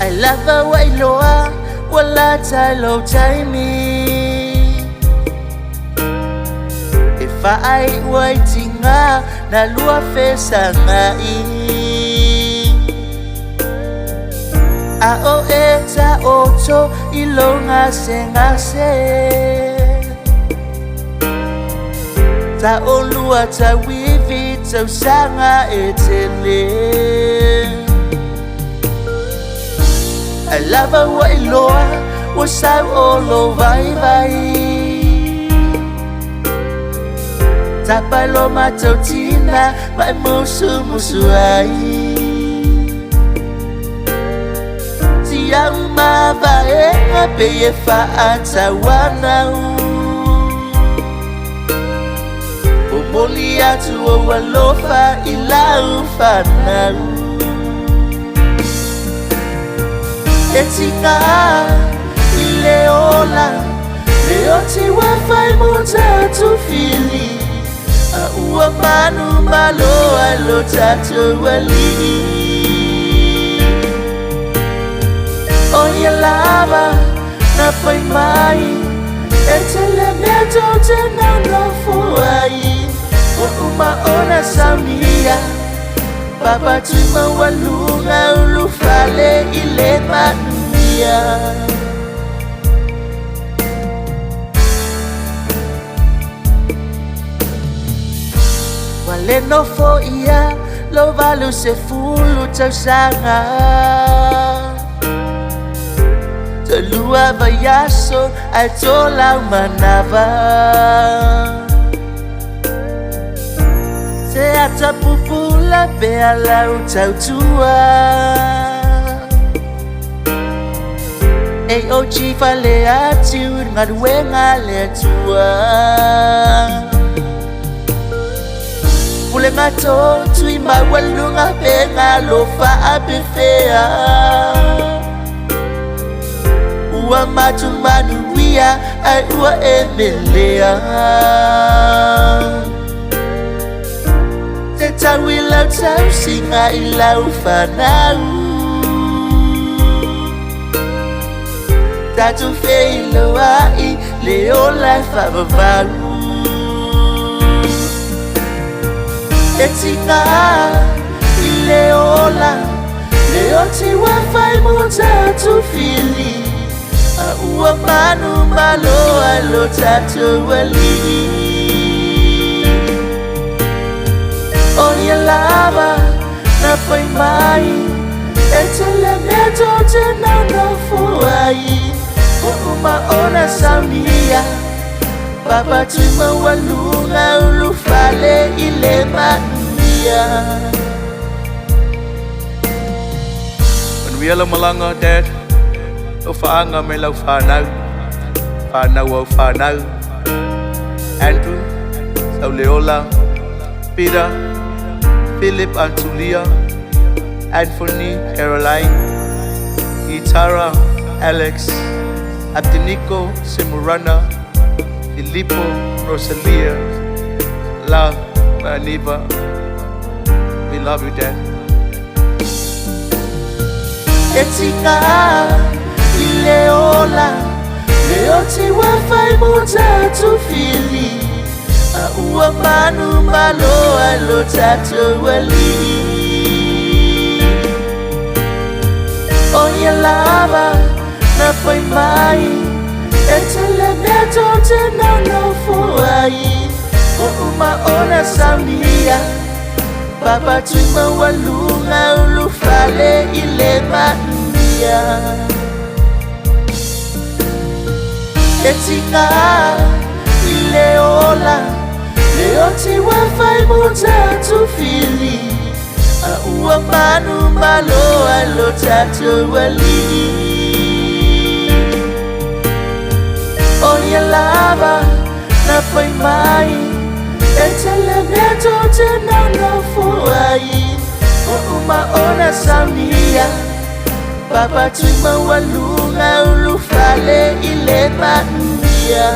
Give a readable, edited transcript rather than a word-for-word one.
I love the way loa wala talo taimi. If I waiting na lua fesa ngai. Ao eta oto ilonga sengase. Ta olua ta wivi ta sanga etele. I love a way loa was I all over vai. Ta paloma totina vai musu ai. Ti ama vai a pe fa atawana. Moli atu o walofa ilau fanau. Etika ileola leoti wafai muta tu fili. Ua manu malo alo tatu wali. Oye lava na pai mai. Etele meto tena no fuai. Uma ona samia Papa Tuimaualuga ulufale ile mania. Wale no fo ia lo valu se fulu tau sanga. Telua vayaso ai tola manava. Se ata pupula bea lau tau tua. Ei o chifa le atiu ngaruenga le tua. Pulegato Tuimaualuga benga lofa abefea. Ua matu manuia ai ua emelea. Te tau ilau tau singa ilau whanau. Tatu feilo ai leo lai whamavau. E tika i leola leo ti wafai mo tatu fili. A ua manu malo alo tatu wali. Oye lava na pai mai. Etele meto tena no fuai. Uma ona samia Papa Tuimaualuga ulufale ile mania. When we ala malanga dad o faanga me lau whanau. Whanau au whanau. Andrew, Sauleola, Peter, Philip and Tulia, Anthony, Caroline, Itara, Alex, Abdinico, Simurana, Filippo, Rosalia, La, Maniva. We love you, Dad. Etika ileola leoti wafai muta tu fili. Ua manu malo alo tatu wali. Oye lava na pai mai. Etele meto tena no fuai. Uma ona samia Papa Tuimaualuga ulufale ile mania. Etika ileola leoti wafai muta tu fili. Ua manu malo alo tatu wali. Oye lava na pai mai. Etele meto tena no fuai. Uma ona samia Papa Tuimaualuga ulufale ile mania.